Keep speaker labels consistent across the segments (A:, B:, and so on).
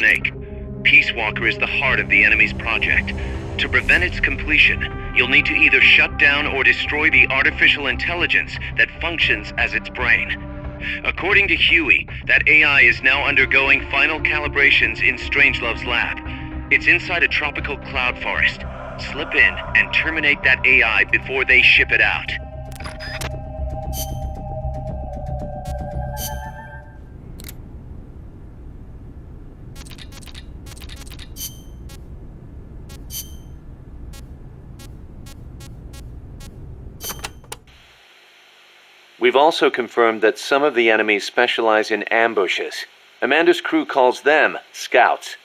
A: Snake. Peace Walker is the heart of the enemy's project. To prevent its completion, you'll need to either shut down or destroy the artificial intelligence that functions as its brain. According to Huey, that AI is now undergoing final calibrations in Strangelove's lab. It's inside a tropical cloud forest. Slip in and terminate that AI before they ship it out.
B: We've also confirmed that some of the enemies specialize in ambushes. Amanda's crew calls them scouts.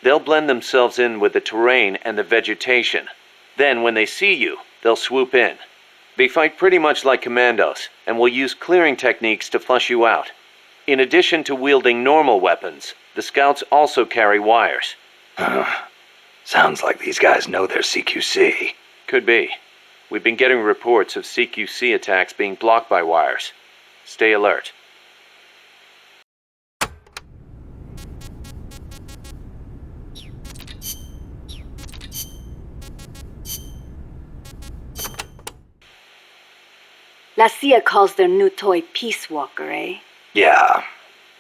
B: They'll blend themselves in with the terrain and the vegetation. Then, when they see you, they'll swoop in. They fight pretty much like commandos, and will use clearing techniques to flush you out. In addition to wielding normal weapons, the scouts also carry wires.
C: Sounds like these guys know their CQC.
B: Could be. We've been getting reports of CQC attacks being blocked by wires. Stay alert.
D: La CIA calls their new toy Peace Walker, eh?
C: Yeah.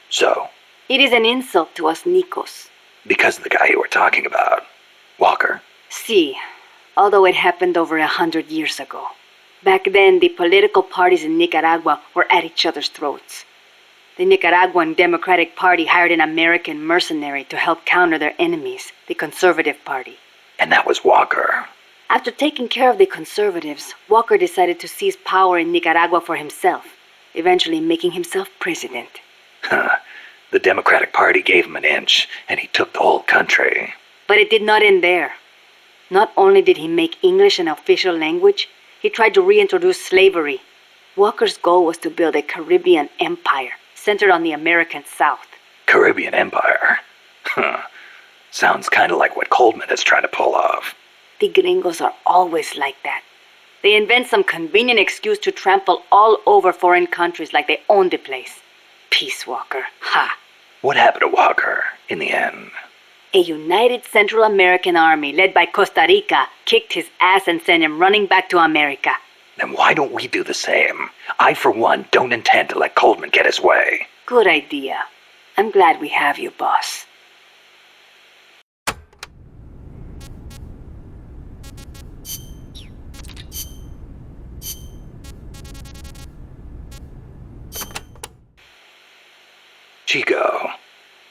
C: So?
D: It is an insult to us Nicos.
C: Because of the guy you were talking about. Walker.
D: Si. Although it happened over 100 years ago. Back then, the political parties in Nicaragua were at each other's throats. The Nicaraguan Democratic Party hired an American mercenary to help counter their enemies, the Conservative Party.
C: And that was Walker.
D: After taking care of the conservatives, Walker decided to seize power in Nicaragua for himself, eventually making himself president.
C: The Democratic Party gave him an inch, and he took the whole country.
D: But it did not end there. Not only did he make English an official language, he tried to reintroduce slavery. Walker's goal was to build a Caribbean empire centered on the American South.
C: Caribbean Empire? Sounds kind of like what Coldman is trying to pull off.
D: The gringos are always like that. They invent some convenient excuse to trample all over foreign countries like they own the place. Peace Walker, ha!
C: What happened to Walker, in the end?
D: A united Central American army led by Costa Rica kicked his ass and sent him running back to America.
C: Then why don't we do the same? I, for one, don't intend to let Coldman get his way.
D: Good idea. I'm glad we have you, boss.
C: Chico,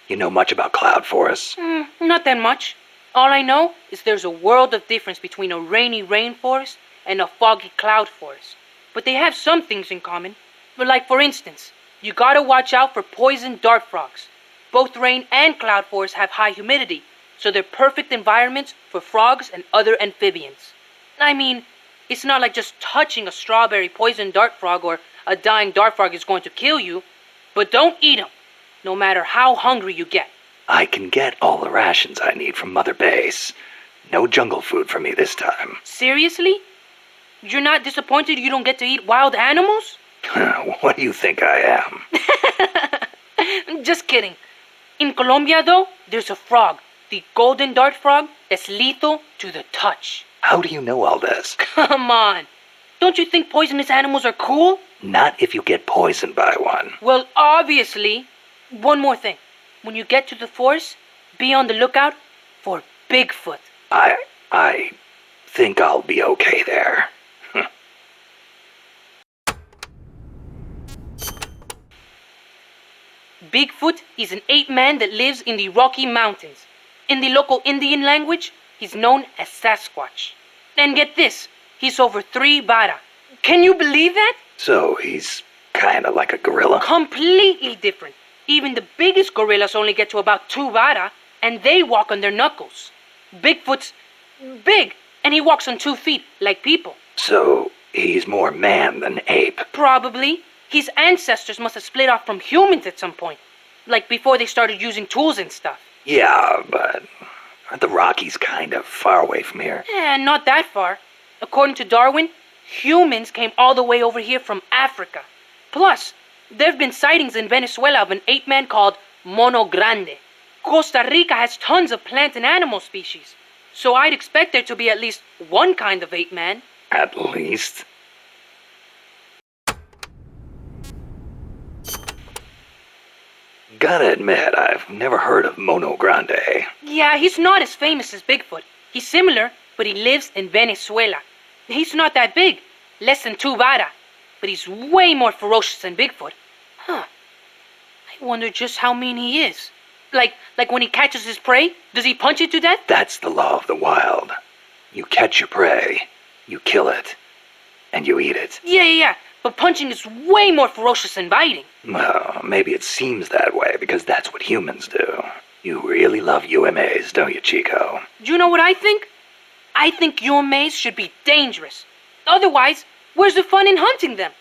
C: you know much about cloud forests?
E: Not that much. All I know is there's a world of difference between a rainy rainforest and a foggy cloud forest. But they have some things in common. Like, for instance, you gotta watch out for poison dart frogs. Both rain and cloud forests have high humidity, so they're perfect environments for frogs and other amphibians. I mean, it's not like just touching a strawberry poison dart frog or a dying dart frog is going to kill you, but don't eat them, no matter how hungry you get.
C: I can get all the rations I need from Mother Base. No jungle food for me this time.
E: Seriously? You're not disappointed you don't get to eat wild animals?
C: What do you think I am?
E: Just kidding. In Colombia, though, there's a frog, the golden dart frog, that's lethal to the touch.
C: How do you know all this?
E: Come on. Don't you think poisonous animals are cool?
C: Not if you get poisoned by one.
E: Well, obviously. One more thing. When you get to the forest, be on the lookout for Bigfoot.
C: I think I'll be okay there.
E: Bigfoot is an ape-man that lives in the Rocky Mountains. In the local Indian language, he's known as Sasquatch. And get this, he's over 3 vara. Can you believe that?
C: So he's kinda like a gorilla?
E: Completely different. Even the biggest gorillas only get to about 2 vara, and they walk on their knuckles. Bigfoot's big, and he walks on 2 feet, like people.
C: So he's more man than ape?
E: Probably. His ancestors must have split off from humans at some point. Like before they started using tools and stuff.
C: Yeah, but aren't the Rockies kind of far away from here?
E: Not that far. According to Darwin, humans came all the way over here from Africa. Plus, there have been sightings in Venezuela of an ape-man called Mono Grande. Costa Rica has tons of plant and animal species, so I'd expect there to be at least one kind of ape man.
C: At least. Gotta admit, I've never heard of Mono Grande.
E: Yeah, he's not as famous as Bigfoot. He's similar, but he lives in Venezuela. He's not that big, less than 2 vara, but he's way more ferocious than Bigfoot. Huh. I wonder just how mean he is. Like when he catches his prey, does he punch it to death?
C: That's the law of the wild. You catch your prey, you kill it, and you eat it.
E: Yeah, but punching is way more ferocious than biting.
C: Well, maybe it seems that way because that's what humans do. You really love UMAs, don't you, Chico?
E: Do you know what I think? I think UMAs should be dangerous. Otherwise, where's the fun in hunting them?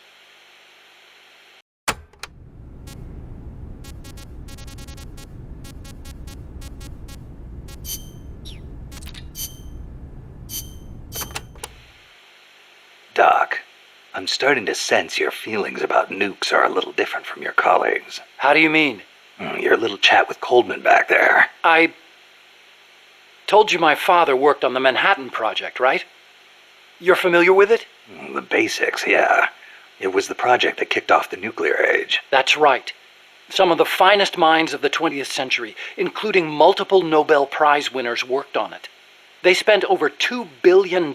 C: Doc, I'm starting to sense your feelings about nukes are a little different from your colleagues.
F: How do you mean?
C: Your little chat with Coldman back there.
F: I told you my father worked on the Manhattan Project, right? You're familiar with it?
C: The basics, yeah. It was the project that kicked off the nuclear age.
F: That's right. Some of the finest minds of the 20th century, including multiple Nobel Prize winners, worked on it. They spent over $2 billion,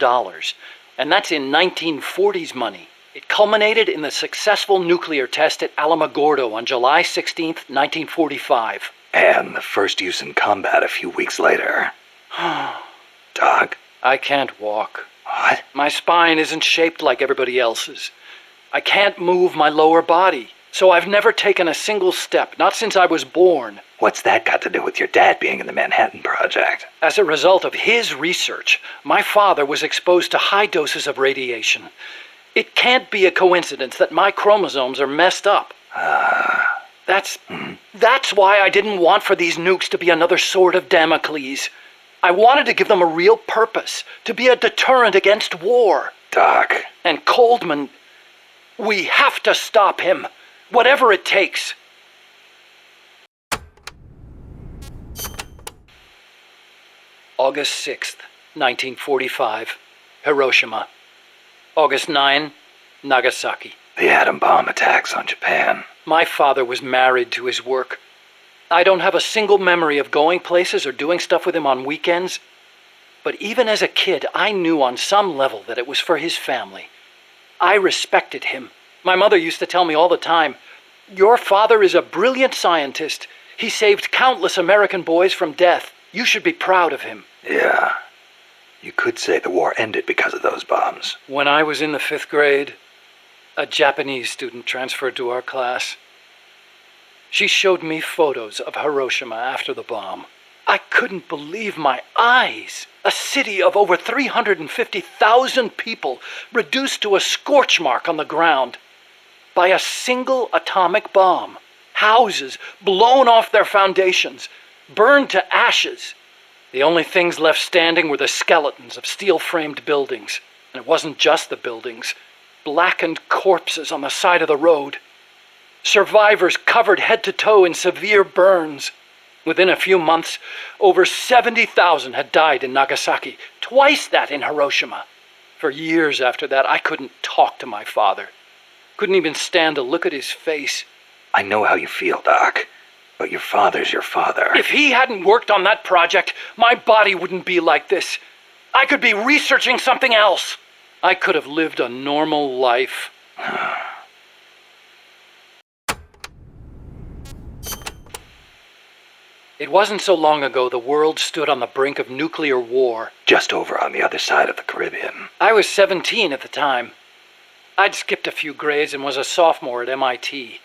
F: and that's in 1940s money. It culminated in the successful nuclear test at Alamogordo on July 16th, 1945.
C: And the first use in combat a few weeks later. Doc?
F: I can't walk.
C: What?
F: My spine isn't shaped like everybody else's. I can't move my lower body, so I've never taken a single step, not since I was born.
C: What's that got to do with your dad being in the Manhattan Project?
F: As a result of his research, my father was exposed to high doses of radiation. It can't be a coincidence that my chromosomes are messed up. That's why I didn't want for these nukes to be another sword of Damocles. I wanted to give them a real purpose, to be a deterrent against war.
C: Doc.
F: And Coldman, we have to stop him, whatever it takes. August 6th, 1945, Hiroshima. August 9, Nagasaki.
C: The atom bomb attacks on Japan.
F: My father was married to his work. I don't have a single memory of going places or doing stuff with him on weekends. But even as a kid, I knew on some level that it was for his family. I respected him. My mother used to tell me all the time, "Your father is a brilliant scientist. He saved countless American boys from death. You should be proud of him."
C: Yeah. You could say the war ended because of those bombs.
F: When I was in the 5th grade, a Japanese student transferred to our class. She showed me photos of Hiroshima after the bomb. I couldn't believe my eyes. A city of over 350,000 people reduced to a scorch mark on the ground by a single atomic bomb. Houses blown off their foundations, burned to ashes. The only things left standing were the skeletons of steel-framed buildings. And it wasn't just the buildings. Blackened corpses on the side of the road. Survivors covered head to toe in severe burns. Within a few months, over 70,000 had died in Nagasaki, twice that in Hiroshima. For years after that, I couldn't talk to my father. Couldn't even stand to look at his face.
C: I know how you feel, Doc. But your father's your father.
F: If he hadn't worked on that project, my body wouldn't be like this. I could be researching something else. I could have lived a normal life. It wasn't so long ago the world stood on the brink of nuclear war.
C: Just over on the other side of the Caribbean.
F: I was 17 at the time. I'd skipped a few grades and was a sophomore at MIT.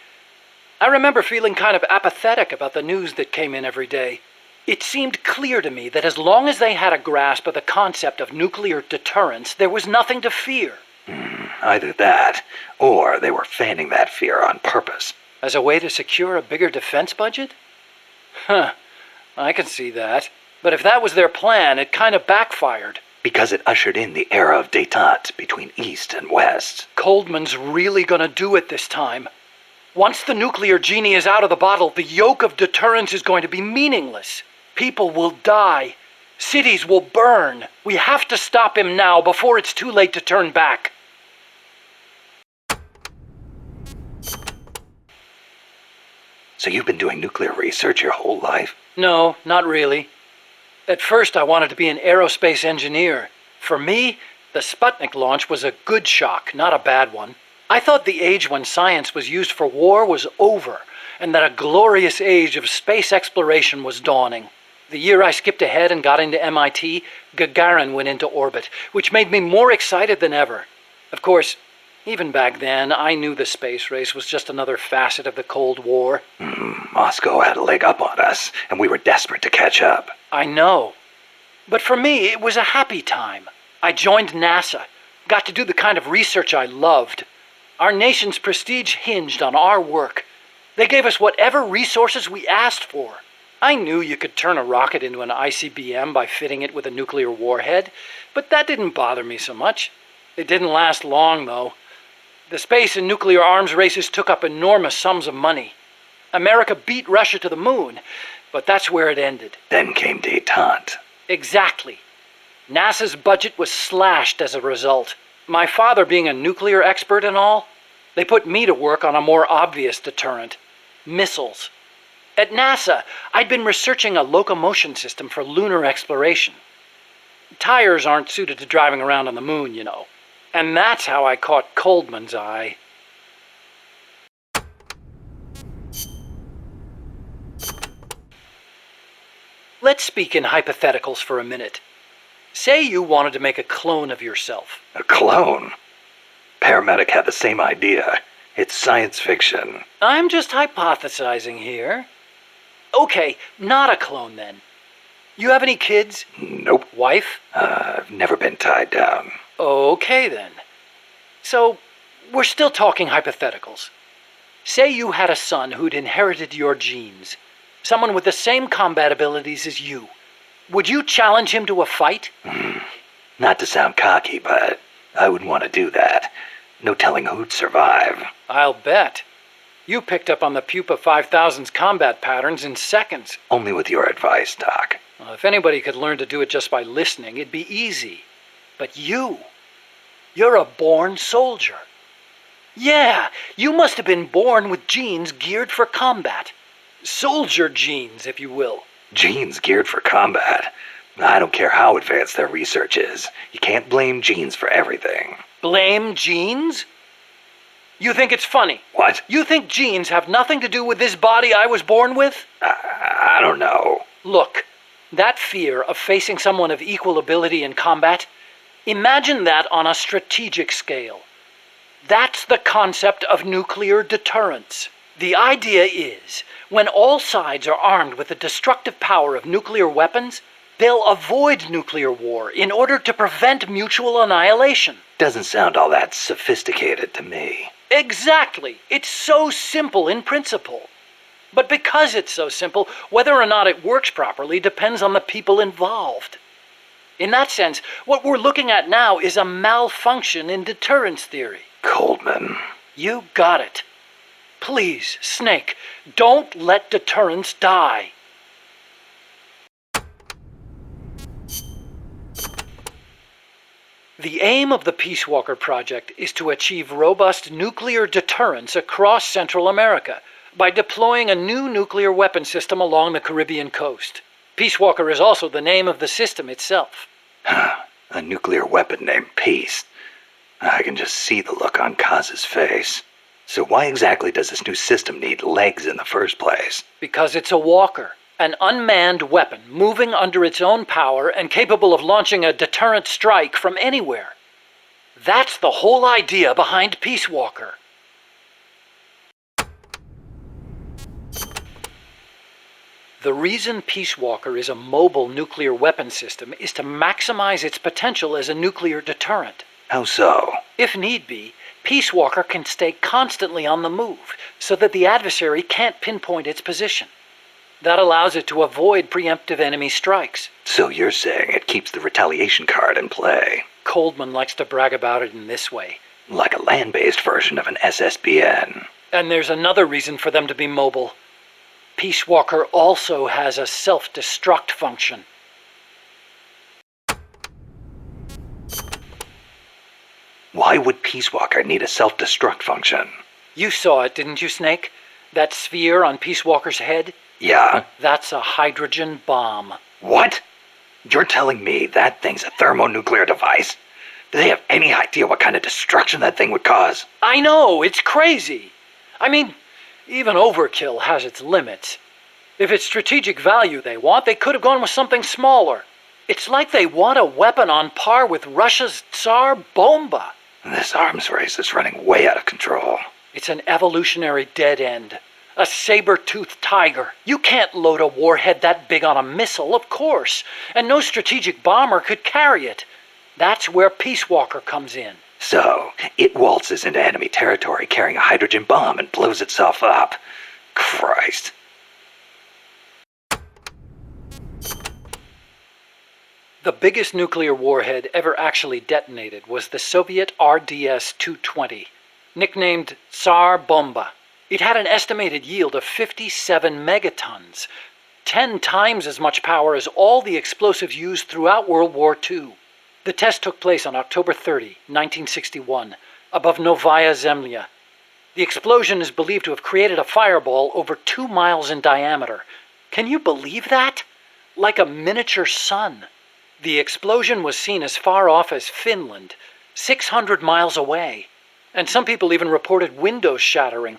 F: I remember feeling kind of apathetic about the news that came in every day. It seemed clear to me that as long as they had a grasp of the concept of nuclear deterrence, there was nothing to fear.
C: Either that, or they were fanning that fear on purpose.
F: As a way to secure a bigger defense budget? I can see that. But if that was their plan, it kind of backfired.
C: Because it ushered in the era of détente between East and West.
F: Coldman's really gonna do it this time. Once the nuclear genie is out of the bottle, the yoke of deterrence is going to be meaningless. People will die. Cities will burn. We have to stop him now before it's too late to turn back.
C: So you've been doing nuclear research your whole life?
F: No, not really. At first, I wanted to be an aerospace engineer. For me, the Sputnik launch was a good shock, not a bad one. I thought the age when science was used for war was over, and that a glorious age of space exploration was dawning. The year I skipped ahead and got into MIT, Gagarin went into orbit, which made me more excited than ever. Of course, even back then, I knew the space race was just another facet of the Cold War.
C: Moscow had a leg up on us, and we were desperate to catch up.
F: I know. But for me, it was a happy time. I joined NASA, got to do the kind of research I loved. Our nation's prestige hinged on our work. They gave us whatever resources we asked for. I knew you could turn a rocket into an ICBM by fitting it with a nuclear warhead, but that didn't bother me so much. It didn't last long, though. The space and nuclear arms races took up enormous sums of money. America beat Russia to the moon, but that's where it ended.
C: Then came détente.
F: Exactly. NASA's budget was slashed as a result. My father being a nuclear expert and all, they put me to work on a more obvious deterrent: missiles. At NASA, I'd been researching a locomotion system for lunar exploration. Tires aren't suited to driving around on the moon, you know. And that's how I caught Coldman's eye. Let's speak in hypotheticals for a minute. Say you wanted to make a clone of yourself.
C: A clone? Paramedic had the same idea. It's science fiction.
F: I'm just hypothesizing here. Okay, not a clone then. You have any kids?
C: Nope.
F: Wife?
C: I've never been tied down.
F: Okay then. So, we're still talking hypotheticals. Say you had a son who'd inherited your genes. Someone with the same combat abilities as you. Would you challenge him to a fight?
C: Not to sound cocky, but I wouldn't want to do that. No telling who'd survive.
F: I'll bet. You picked up on the Pupa 5000's combat patterns in seconds.
C: Only with your advice, Doc.
F: Well, if anybody could learn to do it just by listening, it'd be easy. But you're a born soldier. Yeah, you must have been born with genes geared for combat. Soldier genes, if you will.
C: Genes geared for combat. I don't care how advanced their research is. You can't blame genes for everything.
F: Blame genes? You think it's funny?
C: What?
F: You think genes have nothing to do with this body I was born with?
C: I don't know.
F: Look, that fear of facing someone of equal ability in combat, imagine that on a strategic scale. That's the concept of nuclear deterrence. The idea is, when all sides are armed with the destructive power of nuclear weapons, they'll avoid nuclear war in order to prevent mutual annihilation.
C: Doesn't sound all that sophisticated to me.
F: Exactly. It's so simple in principle. But because it's so simple, whether or not it works properly depends on the people involved. In that sense, what we're looking at now is a malfunction in deterrence theory.
C: Coldman.
F: You got it. Please, Snake, don't let deterrence die. The aim of the Peace Walker Project is to achieve robust nuclear deterrence across Central America by deploying a new nuclear weapon system along the Caribbean coast. Peace Walker is also the name of the system itself.
C: A nuclear weapon named Peace. I can just see the look on Kaz's face. So why exactly does this new system need legs in the first place?
F: Because it's a walker, an unmanned weapon moving under its own power and capable of launching a deterrent strike from anywhere. That's the whole idea behind Peace Walker. The reason Peace Walker is a mobile nuclear weapon system is to maximize its potential as a nuclear deterrent.
C: How so?
F: If need be, Peace Walker can stay constantly on the move so that the adversary can't pinpoint its position. That allows it to avoid preemptive enemy strikes.
C: So you're saying it keeps the retaliation card in play?
F: Coldman likes to brag about it in this way.
C: Like a land-based version of an SSBN.
F: And there's another reason for them to be mobile. Peace Walker also has a self-destruct function.
C: Why would Peace Walker need a self-destruct function?
F: You saw it, didn't you, Snake? That sphere on Peace Walker's head?
C: Yeah?
F: That's a hydrogen bomb.
C: What? You're telling me that thing's a thermonuclear device? Do they have any idea what kind of destruction that thing would cause?
F: I know, it's crazy. I mean, even overkill has its limits. If it's strategic value they want, they could have gone with something smaller. It's like they want a weapon on par with Russia's Tsar Bomba.
C: This arms race is running way out of control.
F: It's an evolutionary dead end. A saber-toothed tiger. You can't load a warhead that big on a missile, of course. And no strategic bomber could carry it. That's where Peace Walker comes in.
C: So, it waltzes into enemy territory carrying a hydrogen bomb and blows itself up. Christ.
F: The biggest nuclear warhead ever actually detonated was the Soviet RDS-220, nicknamed Tsar Bomba. It had an estimated yield of 57 megatons, 10 times as much power as all the explosives used throughout World War II. The test took place on October 30, 1961, above Novaya Zemlya. The explosion is believed to have created a fireball over 2 miles in diameter. Can you believe that? Like a miniature sun. The explosion was seen as far off as Finland, 600 miles away, and some people even reported windows shattering.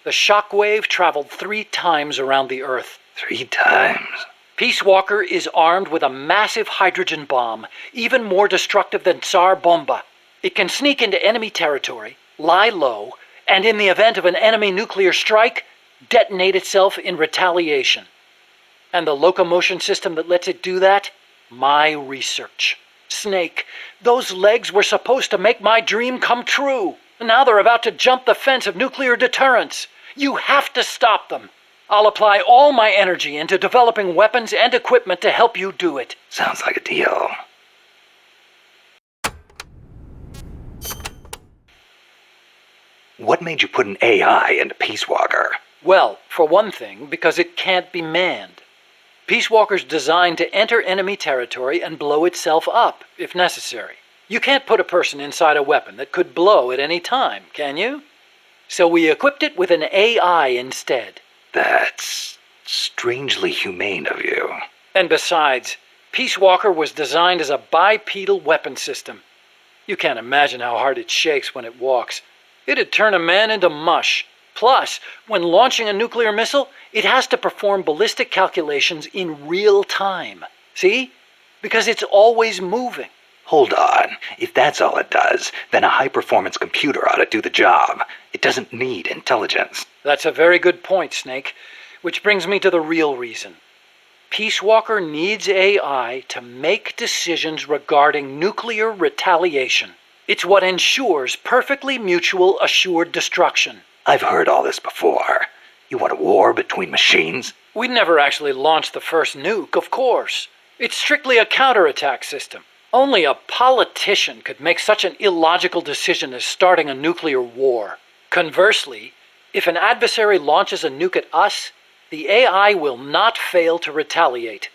F: The shock wave traveled 3 times around the Earth.
C: 3 times?
F: Peace Walker is armed with a massive hydrogen bomb, even more destructive than Tsar Bomba. It can sneak into enemy territory, lie low, and in the event of an enemy nuclear strike, detonate itself in retaliation. And the locomotion system that lets it do that? My research. Snake, those legs were supposed to make my dream come true. Now they're about to jump the fence of nuclear deterrence. You have to stop them. I'll apply all my energy into developing weapons and equipment to help you do it.
C: Sounds like a deal. What made you put an AI into Peace Walker?
F: Well, for one thing, because it can't be manned. Peace Walker's designed to enter enemy territory and blow itself up, if necessary. You can't put a person inside a weapon that could blow at any time, can you? So we equipped it with an AI instead.
C: That's strangely humane of you.
F: And besides, Peace Walker was designed as a bipedal weapon system. You can't imagine how hard it shakes when it walks. It'd turn a man into mush. Plus, when launching a nuclear missile, it has to perform ballistic calculations in real time. See? Because it's always moving.
C: Hold on. If that's all it does, then a high-performance computer ought to do the job. It doesn't need intelligence.
F: That's a very good point, Snake. Which brings me to the real reason. Peace Walker needs AI to make decisions regarding nuclear retaliation. It's what ensures perfectly mutual assured destruction.
C: I've heard all this before. You want a war between machines?
F: We'd never actually launched the first nuke, of course. It's strictly a counterattack system. Only a politician could make such an illogical decision as starting a nuclear war. Conversely, if an adversary launches a nuke at us, the AI will not fail to retaliate.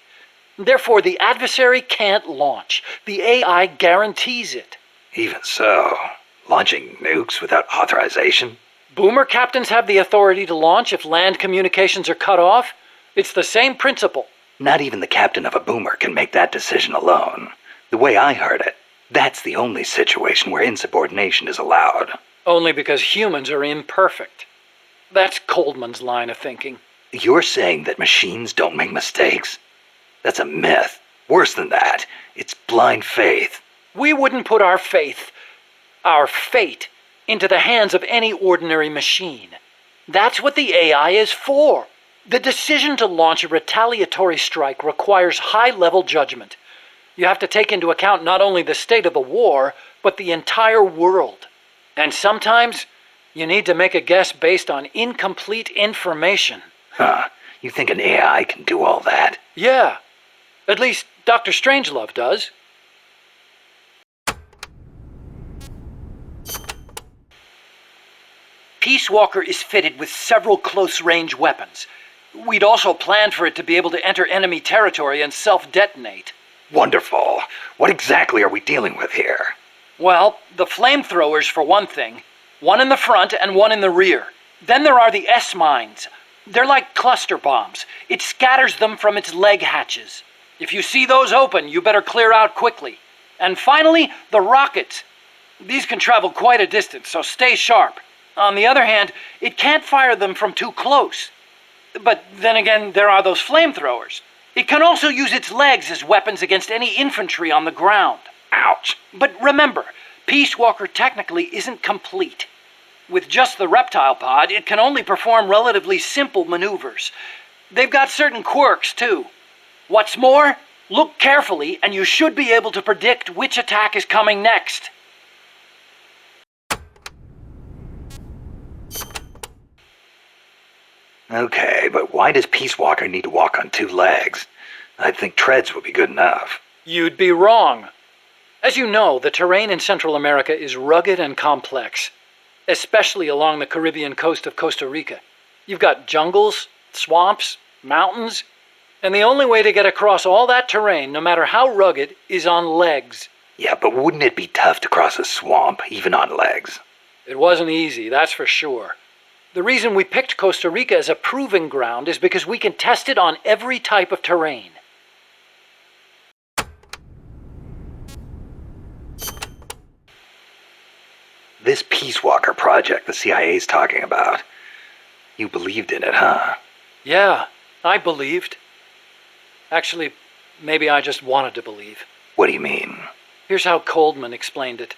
F: Therefore, the adversary can't launch. The AI guarantees it.
C: Even so, launching nukes without authorization?
F: Boomer captains have the authority to launch if land communications are cut off. It's the same principle.
C: Not even the captain of a boomer can make that decision alone. The way I heard it, that's the only situation where insubordination is allowed.
F: Only because humans are imperfect. That's Coldman's line of thinking.
C: You're saying that machines don't make mistakes? That's a myth. Worse than that, it's blind faith.
F: We wouldn't put our faith, our fate, into the hands of any ordinary machine. That's what the AI is for. The decision to launch a retaliatory strike requires high-level judgment. You have to take into account not only the state of the war, but the entire world. And sometimes, you need to make a guess based on incomplete information.
C: Huh. You think an AI can do all that?
F: Yeah. At least Dr. Strangelove does. Peace Walker is fitted with several close-range weapons. We'd also planned for it to be able to enter enemy territory and self-detonate.
C: Wonderful. What exactly are we dealing with here?
F: Well, the flamethrowers for one thing. One in the front and one in the rear. Then there are the S-mines. They're like cluster bombs. It scatters them from its leg hatches. If you see those open, you better clear out quickly. And finally, the rockets. These can travel quite a distance, so stay sharp. On the other hand, it can't fire them from too close. But then again, there are those flamethrowers. It can also use its legs as weapons against any infantry on the ground.
C: Ouch.
F: But remember, Peace Walker technically isn't complete. With just the reptile pod, it can only perform relatively simple maneuvers. They've got certain quirks, too. What's more, look carefully and you should be able to predict which attack is coming next.
C: Okay, but why does Peace Walker need to walk on two legs? I'd think treads would be good enough.
F: You'd be wrong. As you know, the terrain in Central America is rugged and complex, especially along the Caribbean coast of Costa Rica. You've got jungles, swamps, mountains, and the only way to get across all that terrain, no matter how rugged, is on legs.
C: Yeah, but wouldn't it be tough to cross a swamp, even on legs?
F: It wasn't easy, that's for sure. The reason we picked Costa Rica as a proving ground is because we can test it on every type of terrain.
C: This Peace Walker project the CIA's talking about. You believed in it, huh?
F: Yeah, I believed. Actually, maybe I just wanted to believe.
C: What do you mean?
F: Here's how Coldman explained it.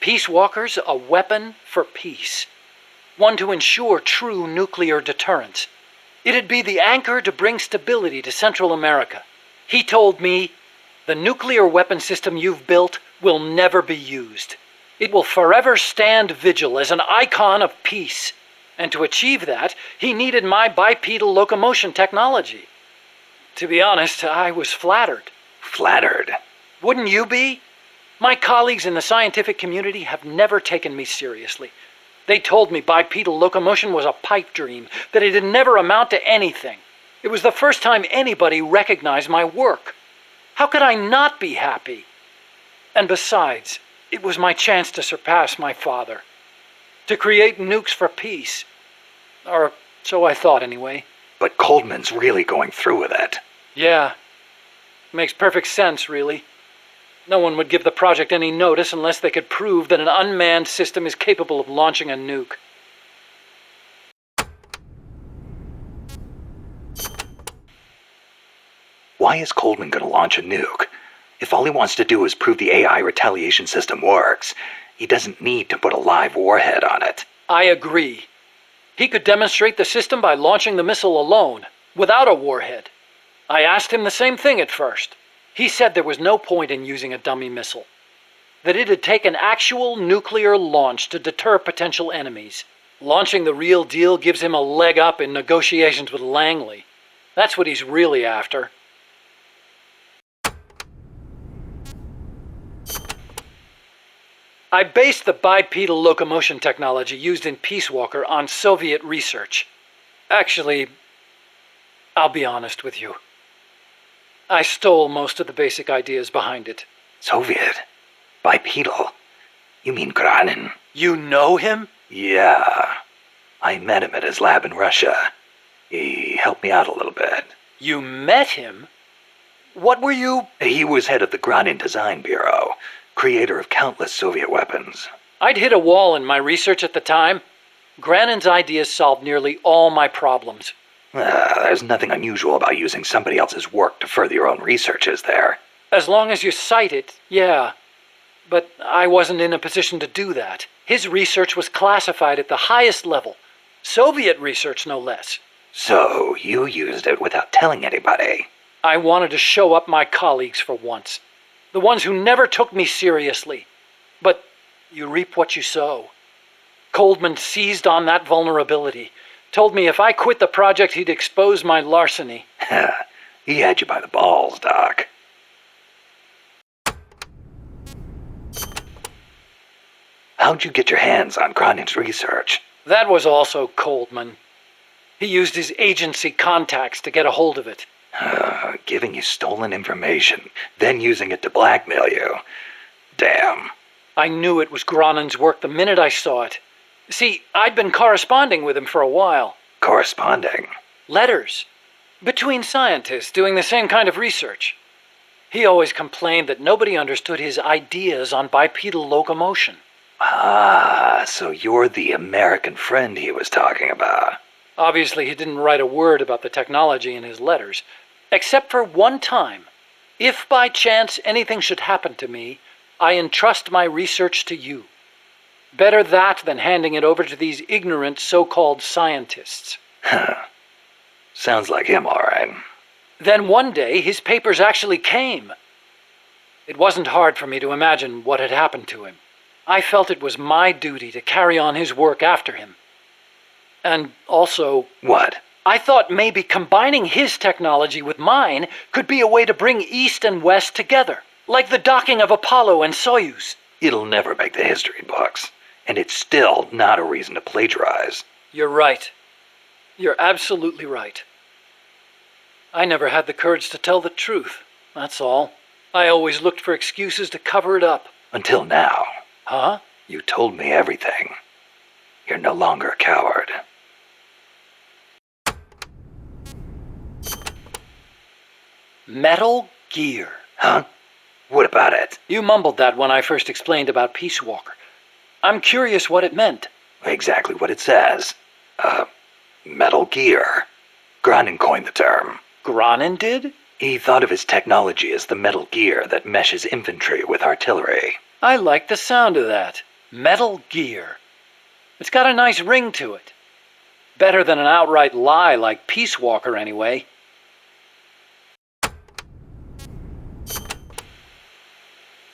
F: Peace Walker's a weapon for peace. One to ensure true nuclear deterrence. It'd be the anchor to bring stability to Central America. He told me, the nuclear weapon system you've built will never be used. It will forever stand vigil as an icon of peace. And to achieve that, he needed my bipedal locomotion technology. To be honest, I was flattered.
C: Flattered?
F: Wouldn't you be? My colleagues in the scientific community have never taken me seriously. They told me bipedal locomotion was a pipe dream, that it'd never amount to anything. It was the first time anybody recognized my work. How could I not be happy? And besides, it was my chance to surpass my father. To create nukes for peace. Or so I thought anyway.
C: But Coldman's really going through with it.
F: Yeah. Makes perfect sense, really. No one would give the project any notice unless they could prove that an unmanned system is capable of launching a nuke.
C: Why is Coldman going to launch a nuke? If all he wants to do is prove the AI retaliation system works, he doesn't need to put a live warhead on it.
F: I agree. He could demonstrate the system by launching the missile alone, without a warhead. I asked him the same thing at first. He said there was no point in using a dummy missile. That it'd take an actual nuclear launch to deter potential enemies. Launching the real deal gives him a leg up in negotiations with Langley. That's what he's really after. I based the bipedal locomotion technology used in Peace Walker on Soviet research. Actually, I'll be honest with you. I stole most of the basic ideas behind it.
C: Soviet? Bipedal? You mean Granin?
F: You know him?
C: Yeah. I met him at his lab in Russia. He helped me out a little bit.
F: You met him? What were you...
C: He was head of the Granin Design Bureau, creator of countless Soviet weapons.
F: I'd hit a wall in my research at the time. Granin's ideas solved nearly all my problems.
C: There's nothing unusual about using somebody else's work to further your own research, is there?
F: As long as you cite it, yeah. But I wasn't in a position to do that. His research was classified at the highest level. Soviet research, no less.
C: So, you used it without telling anybody?
F: I wanted to show up my colleagues for once. The ones who never took me seriously. But you reap what you sow. Coldman seized on that vulnerability. Told me if I quit the project, he'd expose my larceny.
C: He had you by the balls, Doc. How'd you get your hands on Granin's research?
F: That was also Coldman. He used his agency contacts to get a hold of it.
C: Giving you stolen information, then using it to blackmail you. Damn.
F: I knew it was Gronin's work the minute I saw it. See, I'd been corresponding with him for a while.
C: Corresponding?
F: Letters. Between scientists doing the same kind of research. He always complained that nobody understood his ideas on bipedal locomotion.
C: Ah, so you're the American friend he was talking about.
F: Obviously, he didn't write a word about the technology in his letters, except for one time. If by chance anything should happen to me, I entrust my research to you. Better that than handing it over to these ignorant so-called scientists.
C: Sounds like him, all right.
F: Then one day, his papers actually came. It wasn't hard for me to imagine what had happened to him. I felt it was my duty to carry on his work after him. And also...
C: What?
F: I thought maybe combining his technology with mine could be a way to bring East and West together, like the docking of Apollo and Soyuz.
C: It'll never make the history books, and it's still not a reason to plagiarize.
F: You're right. You're absolutely right. I never had the courage to tell the truth, that's all. I always looked for excuses to cover it up.
C: Until now.
F: Huh?
C: You told me everything. You're no longer a coward.
F: Metal Gear.
C: Huh? What about it?
F: You mumbled that when I first explained about Peace Walker. I'm curious what it meant.
C: Exactly what it says. Metal Gear. Gronin coined the term.
F: Gronin did?
C: He thought of his technology as the metal gear that meshes infantry with artillery.
F: I like the sound of that. Metal Gear. It's got a nice ring to it. Better than an outright lie like Peace Walker, anyway.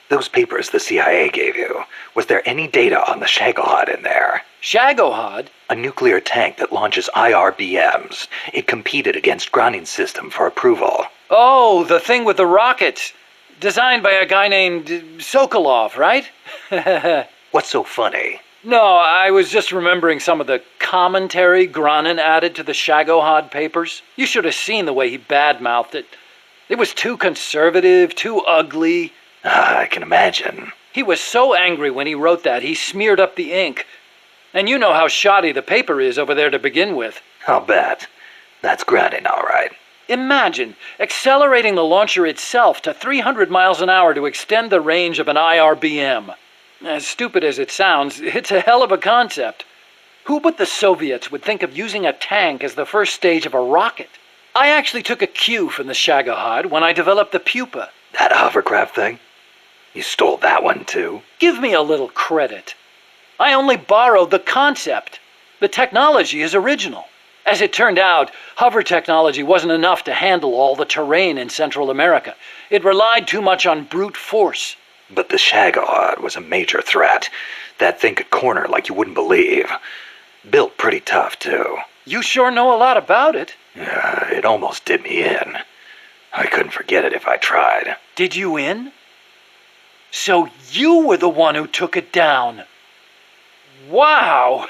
C: Those papers the CIA gave you, was there any data on the Shagohod in there?
F: Shagohod?
C: A nuclear tank that launches IRBMs. It competed against Gronin's system for approval.
F: Oh, the thing with the rockets. Designed by a guy named Sokolov, right?
C: What's so funny?
F: No, I was just remembering some of the commentary Gronin added to the Shagohod papers. You should have seen the way he badmouthed it. It was too conservative, too ugly.
C: I can imagine.
F: He was so angry when he wrote that, he smeared up the ink. And you know how shoddy the paper is over there to begin with.
C: I'll bet. That's Gronin, all right.
F: Imagine accelerating the launcher itself to 300 miles an hour to extend the range of an IRBM. As stupid as it sounds, it's a hell of a concept. Who but the Soviets would think of using a tank as the first stage of a rocket? I actually took a cue from the Shagohod when I developed the Pupa.
C: That hovercraft thing? You stole that one too?
F: Give me a little credit. I only borrowed the concept. The technology is original. As it turned out, hover technology wasn't enough to handle all the terrain in Central America. It relied too much on brute force.
C: But the Shagohod was a major threat. That thing could corner like you wouldn't believe. Built pretty tough, too.
F: You sure know a lot about it.
C: It almost did me in. I couldn't forget it if I tried.
F: Did you in? So you were the one who took it down. Wow!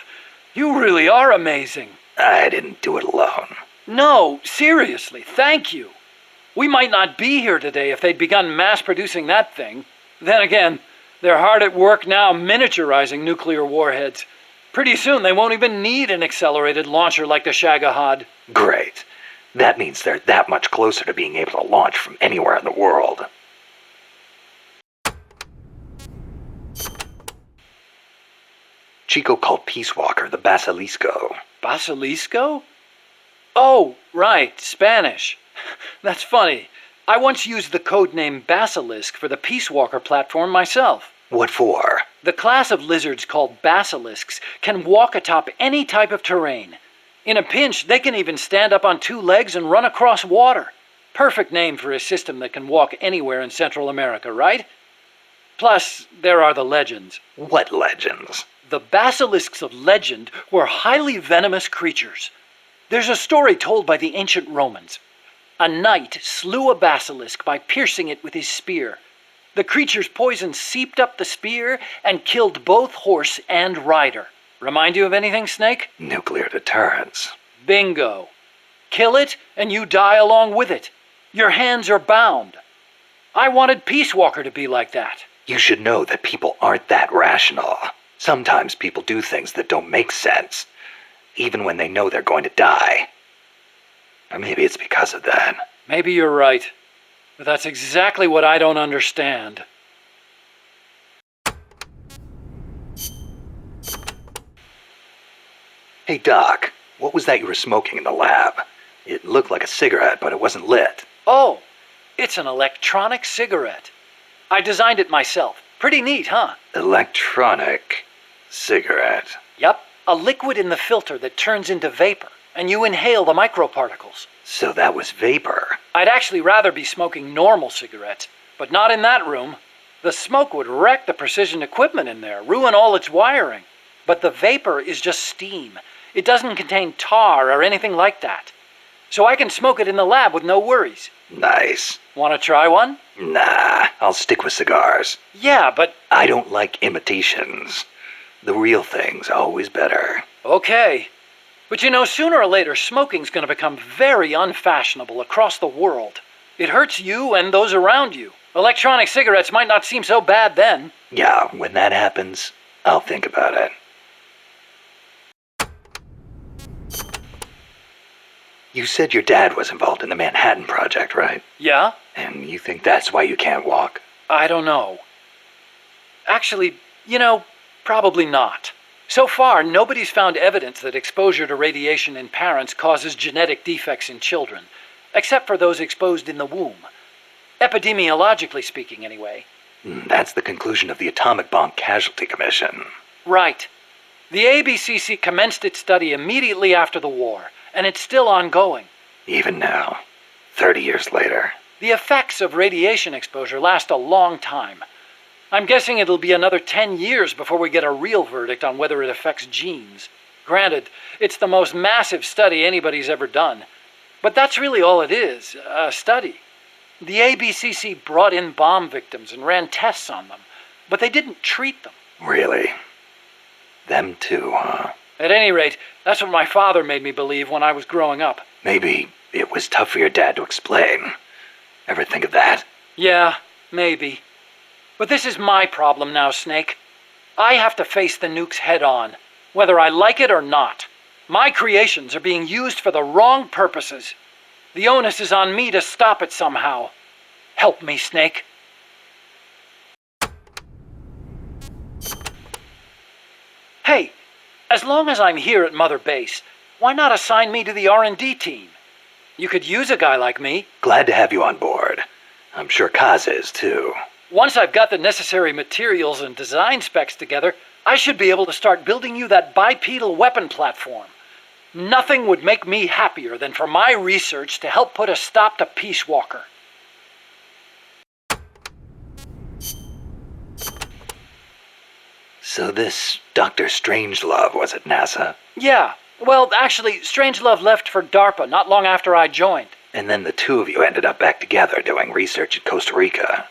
F: You really are amazing.
C: I didn't do it alone.
F: No, seriously, thank you. We might not be here today if they'd begun mass-producing that thing. Then again, they're hard at work now miniaturizing nuclear warheads. Pretty soon they won't even need an accelerated launcher like the Shagohod.
C: Great. That means they're that much closer to being able to launch from anywhere in the world. Chico called Peace Walker the Basilisco.
F: Basilisco? Oh, right, Spanish. That's funny. I once used the codename Basilisk for the Peace Walker platform myself.
C: What for?
F: The class of lizards called basilisks can walk atop any type of terrain. In a pinch, they can even stand up on two legs and run across water. Perfect name for a system that can walk anywhere in Central America, right? Plus, there are the legends.
C: What legends?
F: The basilisks of legend were highly venomous creatures. There's a story told by the ancient Romans. A knight slew a basilisk by piercing it with his spear. The creature's poison seeped up the spear and killed both horse and rider. Remind you of anything, Snake?
C: Nuclear deterrence.
F: Bingo. Kill it, and you die along with it. Your hands are bound. I wanted Peace Walker to be like that.
C: You should know that people aren't that rational. Sometimes people do things that don't make sense, even when they know they're going to die. Or maybe it's because of that.
F: Maybe you're right, but that's exactly what I don't understand.
C: Hey, Doc, what was that you were smoking in the lab? It looked like a cigarette, but it wasn't lit.
F: Oh, it's an electronic cigarette. I designed it myself. Pretty neat, huh?
C: Electronic cigarette.
F: Yep, a liquid in the filter that turns into vapor, and you inhale the microparticles.
C: So that was vapor.
F: I'd actually rather be smoking normal cigarettes, but not in that room. The smoke would wreck the precision equipment in there, ruin all its wiring. But the vapor is just steam. It doesn't contain tar or anything like that. So I can smoke it in the lab with no worries.
C: Nice.
F: Want to try one?
C: Nah, I'll stick with cigars.
F: Yeah, but...
C: I don't like imitations. The real thing's always better.
F: Okay. But you know, sooner or later, smoking's going to become very unfashionable across the world. It hurts you and those around you. Electronic cigarettes might not seem so bad then.
C: Yeah, when that happens, I'll think about it. You said your dad was involved in the Manhattan Project, right?
F: Yeah?
C: And you think that's why you can't walk?
F: I don't know. Actually, you know, probably not. So far, nobody's found evidence that exposure to radiation in parents causes genetic defects in children, except for those exposed in the womb. Epidemiologically speaking, anyway.
C: That's the conclusion of the Atomic Bomb Casualty Commission.
F: Right. The ABCC commenced its study immediately after the war, and it's still ongoing.
C: Even now, 30 years later.
F: The effects of radiation exposure last a long time. I'm guessing it'll be another 10 years before we get a real verdict on whether it affects genes. Granted, it's the most massive study anybody's ever done. But that's really all it is, a study. The ABCC brought in bomb victims and ran tests on them, but they didn't treat them.
C: Really? Them too, huh?
F: At any rate, that's what my father made me believe when I was growing up.
C: Maybe it was tough for your dad to explain. Ever think of that?
F: Yeah, maybe. But this is my problem now, Snake. I have to face the nukes head on, whether I like it or not. My creations are being used for the wrong purposes. The onus is on me to stop it somehow. Help me, Snake. Hey, as long as I'm here at Mother Base, why not assign me to the R&D team? You could use a guy like me.
C: Glad to have you on board. I'm sure Kaz is, too.
F: Once I've got the necessary materials and design specs together, I should be able to start building you that bipedal weapon platform. Nothing would make me happier than for my research to help put a stop to Peace Walker.
C: So this Dr. Strangelove was at NASA?
F: Yeah. Well, actually, Strangelove left for DARPA not long after I joined.
C: And then the two of you ended up back together doing research in Costa Rica.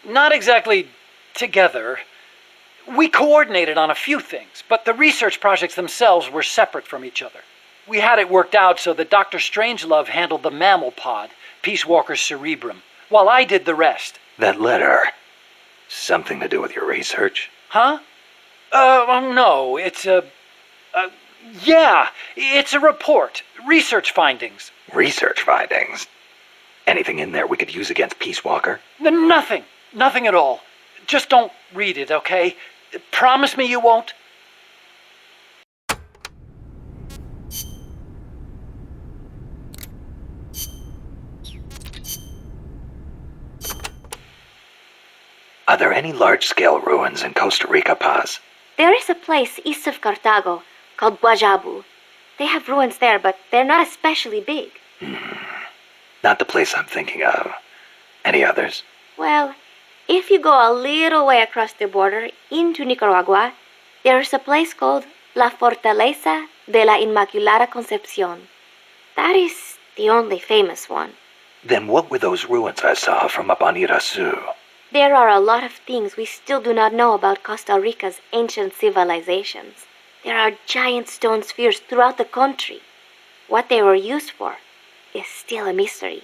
F: Not exactly together. We coordinated on a few things, but the research projects themselves were separate from each other. We had it worked out so that Dr. Strangelove handled the mammal pod, Peace Walker's cerebrum, while I did the rest.
C: That letter, something to do with your research?
F: Huh? No, it's yeah, it's a report. Research findings.
C: Research findings? Anything in there we could use against Peace Walker?
F: Nothing. Nothing at all. Just don't read it, okay? Promise me you won't?
C: Are there any large-scale ruins in Costa Rica, Paz?
G: There is a place east of Cartago called Guajabu. They have ruins there, but they're not especially big.
C: Not the place I'm thinking of. Any others?
G: Well, if you go a little way across the border into Nicaragua, there is a place called La Fortaleza de la Inmaculada Concepción. That is the only famous one.
C: Then what were those ruins I saw from up on Irasu?
G: There are a lot of things we still do not know about Costa Rica's ancient civilizations. There are giant stone spheres throughout the country. What they were used for is still a mystery.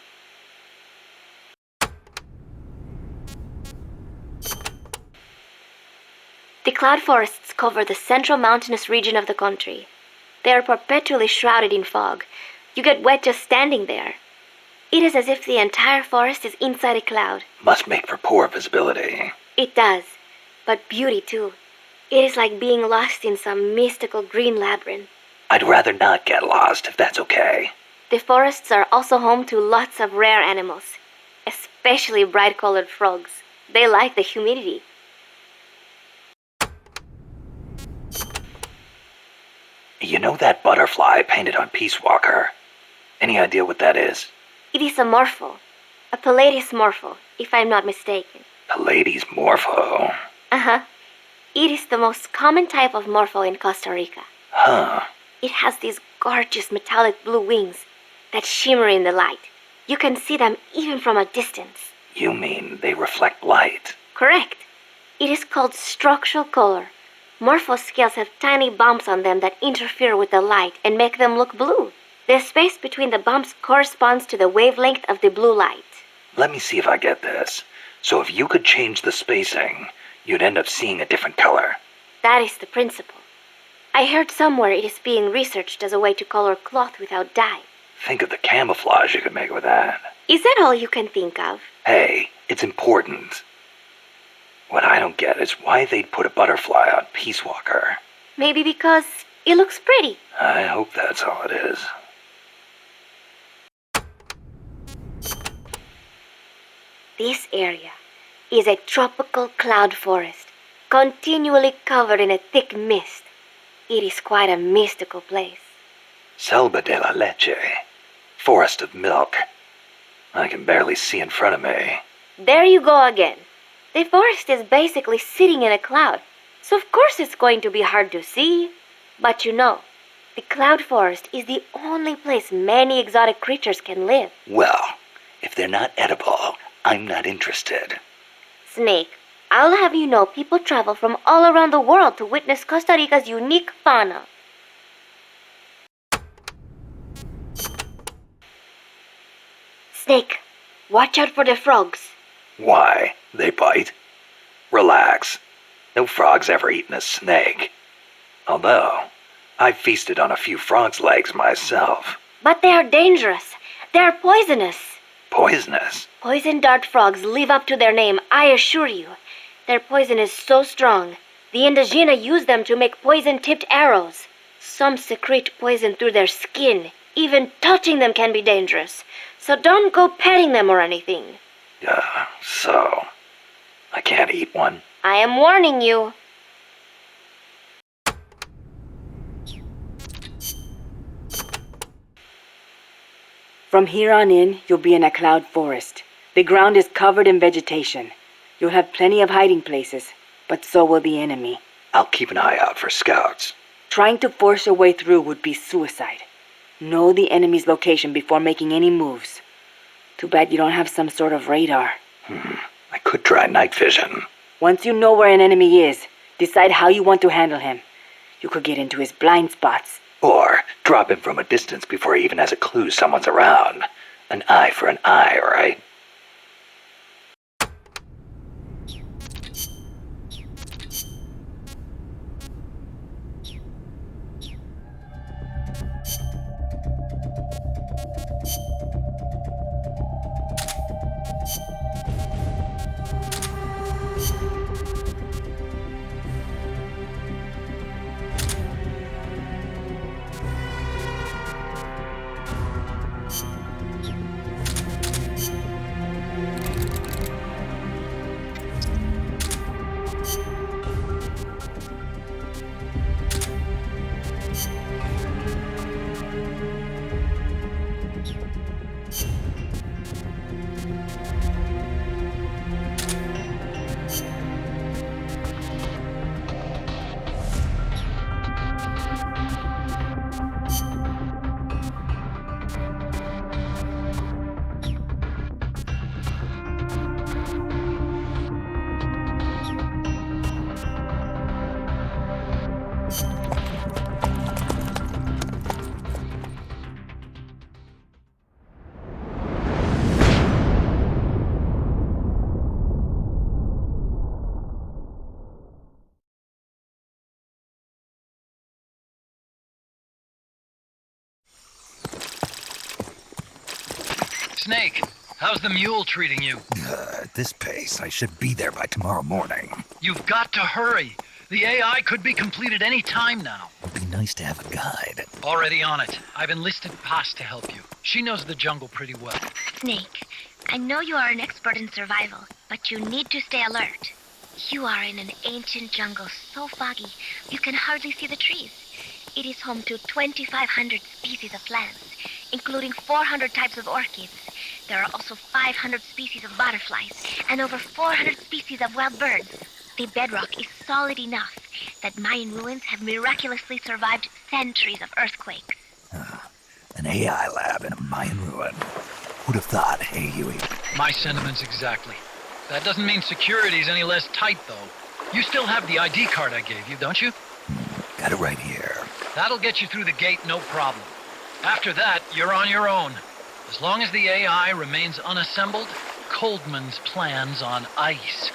G: The cloud forests cover the central mountainous region of the country. They are perpetually shrouded in fog. You get wet just standing there. It is as if the entire forest is inside a cloud.
C: Must make for poor visibility.
G: It does, but beauty too. It is like being lost in some mystical green labyrinth.
C: I'd rather not get lost if that's okay.
G: The forests are also home to lots of rare animals, especially bright-colored frogs. They like the humidity.
C: You know that butterfly painted on Peace Walker? Any idea what that is?
G: It is a morpho, a Pallades morpho, if I'm not mistaken.
C: Pallades morpho.
G: Uh-huh. It is the most common type of morpho in Costa Rica.
C: Huh.
G: It has these gorgeous metallic blue wings that shimmer in the light. You can see them even from a distance.
C: You mean they reflect light?
G: Correct. It is called structural color. Morpho scales have tiny bumps on them that interfere with the light and make them look blue. The space between the bumps corresponds to the wavelength of the blue light.
C: Let me see if I get this. So if you could change the spacing, you'd end up seeing a different color.
G: That is the principle. I heard somewhere it is being researched as a way to color cloth without dye.
C: Think of the camouflage you could make with that.
G: Is that all you can think of?
C: Hey, it's important. What I don't get is why they'd put a butterfly on Peace Walker.
G: Maybe because it looks pretty.
C: I hope that's all it is.
G: This area is a tropical cloud forest, continually covered in a thick mist. It is quite a mystical place.
C: Selva de la Leche. Forest of milk. I can barely see in front of me.
G: There you go again. The forest is basically sitting in a cloud, so of course it's going to be hard to see. But you know, the cloud forest is the only place many exotic creatures can live.
C: Well, if they're not edible, I'm not interested.
G: Snake, I'll have you know people travel from all around the world to witness Costa Rica's unique fauna. Snake, watch out for the frogs.
C: Why? They bite? Relax. No frog's ever eaten a snake. Although, I've feasted on a few frog's legs myself.
G: But they are dangerous. They are poisonous.
C: Poisonous?
G: Poison dart frogs live up to their name, I assure you. Their poison is so strong, the Indígena use them to make poison-tipped arrows. Some secrete poison through their skin. Even touching them can be dangerous. So don't go petting them or anything.
C: So I can't eat one?
G: I am warning you.
D: From here on in, you'll be in a cloud forest. The ground is covered in vegetation. You'll have plenty of hiding places, but so will the enemy.
C: I'll keep an eye out for scouts.
D: Trying to force your way through would be suicide. Know the enemy's location before making any moves. Too bad you don't have some sort of radar.
C: I could try night vision.
D: Once you know where an enemy is, decide how you want to handle him. You could get into his blind spots.
C: Or drop him from a distance before he even has a clue someone's around. An eye for an eye, right?
F: Snake, how's the mule treating you?
C: At this pace, I should be there by tomorrow morning.
F: You've got to hurry. The AI could be completed any time now.
C: It'd be nice to have a guide.
F: Already on it. I've enlisted Paz to help you. She knows the jungle pretty well.
H: Snake, I know you are an expert in survival, but you need to stay alert. You are in an ancient jungle so foggy, you can hardly see the trees. It is home to 2,500 species of plants, including 400 types of orchids. There are also 500 species of butterflies and over 400 species of wild birds. The bedrock is solid enough that Mayan ruins have miraculously survived centuries of earthquakes.
C: An AI lab in a Mayan ruin. Who'd have thought, hey, Huey?
F: My sentiments exactly. That doesn't mean security's any less tight, though. You still have the ID card I gave you, don't you?
C: Got it right here.
F: That'll get you through the gate, no problem. After that, you're on your own. As long as the AI remains unassembled, Coldman's plan's on ice.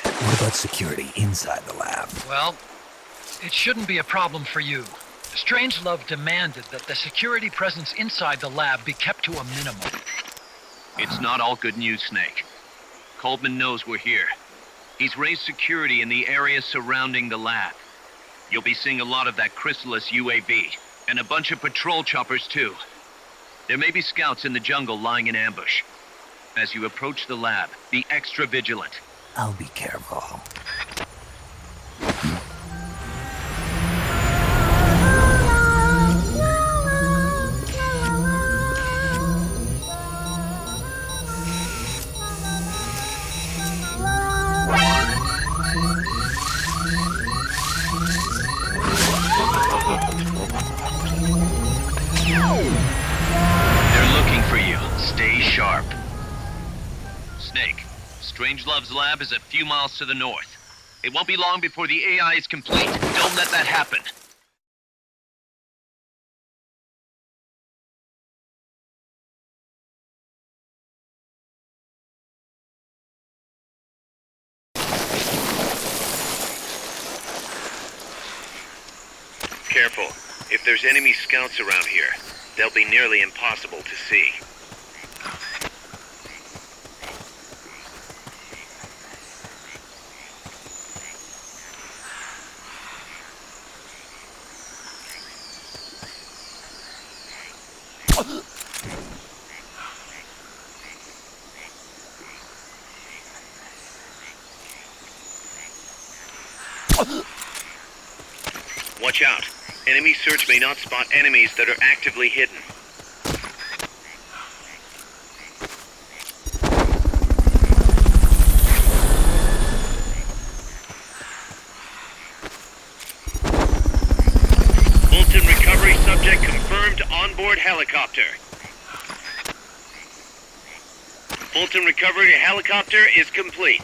C: What about security inside the lab?
F: Well, it shouldn't be a problem for you. Strangelove demanded that the security presence inside the lab be kept to a minimum.
A: It's not all good news, Snake. Coldman knows we're here. He's raised security in the area surrounding the lab. You'll be seeing a lot of that Chrysalis UAV, and a bunch of patrol choppers too. There may be scouts in the jungle lying in ambush. As you approach the lab, be extra vigilant.
C: I'll be careful.
A: They're looking for you. Stay sharp. Snake, Strangelove's lab is a few miles to the north. It won't be long before the AI is complete. Don't let that happen. Careful. If there's enemy scouts around here, they'll be nearly impossible to see. Watch out. Enemy search may not spot enemies that are actively hidden. Fulton recovery subject confirmed onboard helicopter. Fulton recovery helicopter is complete.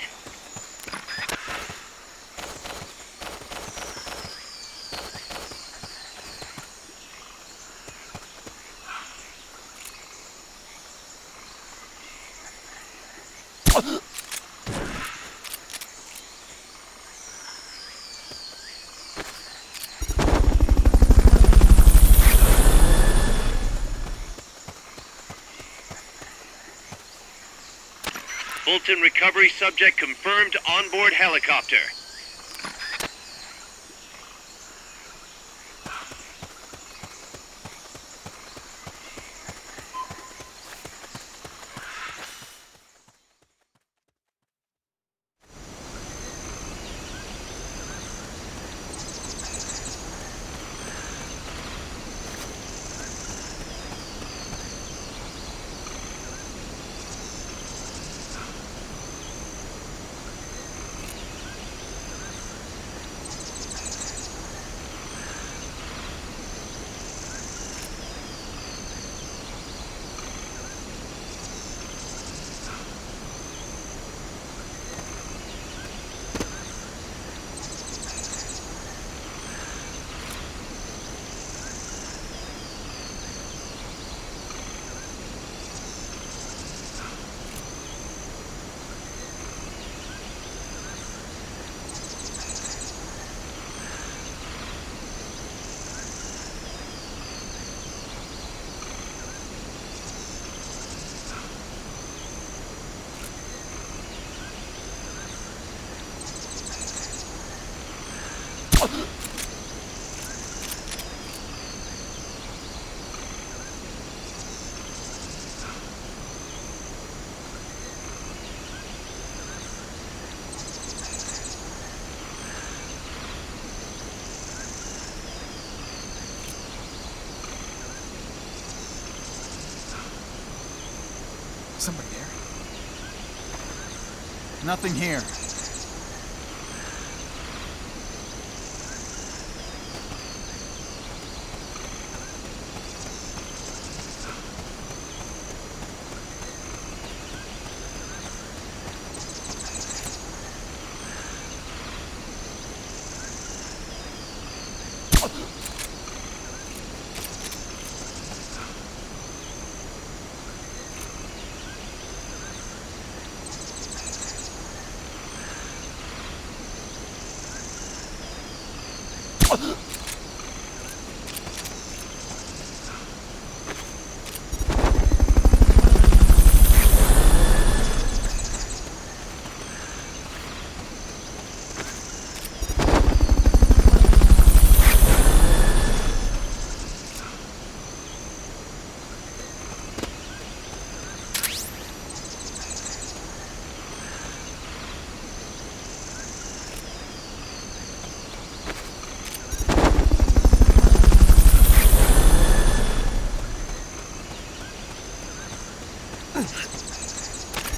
A: Fulton recovery subject confirmed onboard helicopter.
I: Somebody there? Nothing here.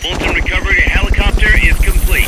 A: Fulton recovery helicopter is complete.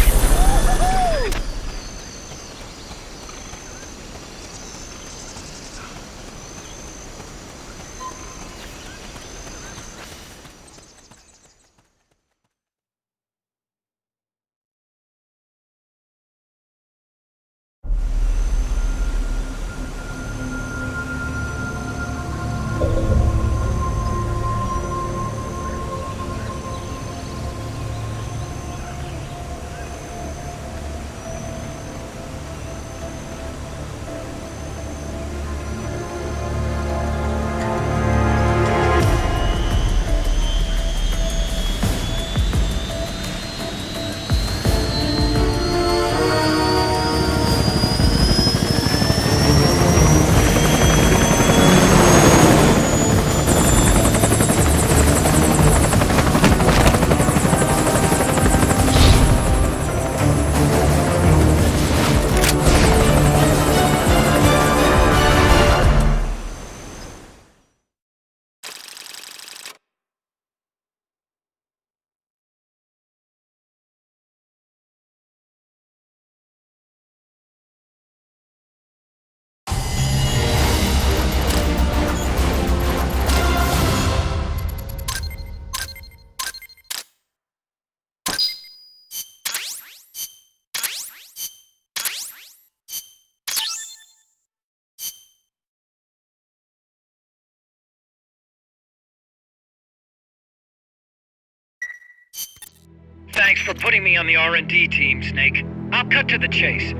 J: Thanks for putting me on the R&D team, Snake. I'll cut to the chase.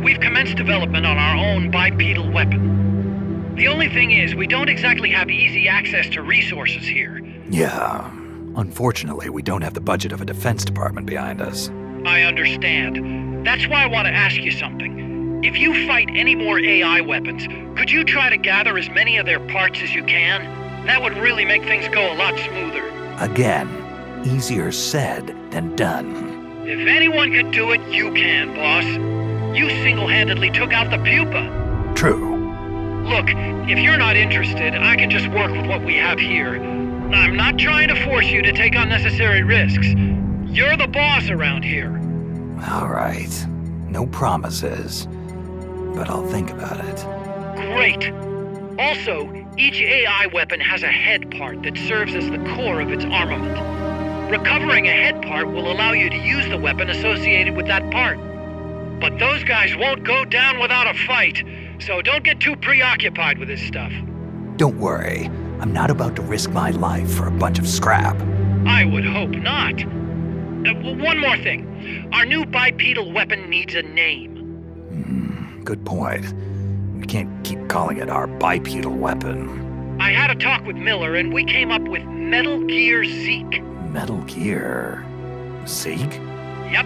J: We've commenced development on our own bipedal weapon. The only thing is, we don't exactly have easy access to resources here.
C: Yeah. Unfortunately, we don't have the budget of a defense department behind us.
J: I understand. That's why I want to ask you something. If you fight any more AI weapons, could you try to gather as many of their parts as you can? That would really make things go a lot smoother.
C: Again, easier said than done.
J: If anyone could do it, you can, boss. You single-handedly took out the pupa.
C: True.
J: Look, if you're not interested, I can just work with what we have here. I'm not trying to force you to take unnecessary risks. You're the boss around here.
C: All right. No promises. But I'll think about it.
J: Great. Also, each AI weapon has a head part that serves as the core of its armament. Recovering a head part will allow you to use the weapon associated with that part. But those guys won't go down without a fight, so don't get too preoccupied with this stuff.
C: Don't worry. I'm not about to risk my life for a bunch of scrap.
J: I would hope not. One more thing. Our new bipedal weapon needs a name.
C: Good point. We can't keep calling it our bipedal weapon.
J: I had a talk with Miller, and we came up with Metal Gear Zeke.
C: Metal Gear... Zeke?
J: Yep.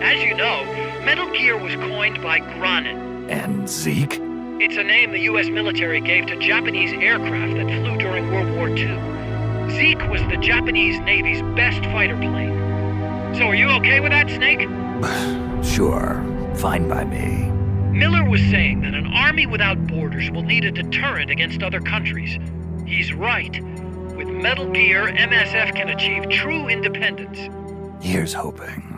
J: As you know, Metal Gear was coined by Granin.
C: And Zeke?
J: It's a name the U.S. military gave to Japanese aircraft that flew during World War II. Zeke was the Japanese Navy's best fighter plane. So are you okay with that, Snake?
C: Sure. Fine by me.
J: Miller was saying that an army without borders will need a deterrent against other countries. He's right. With Metal Gear, MSF can achieve true independence.
C: Here's hoping.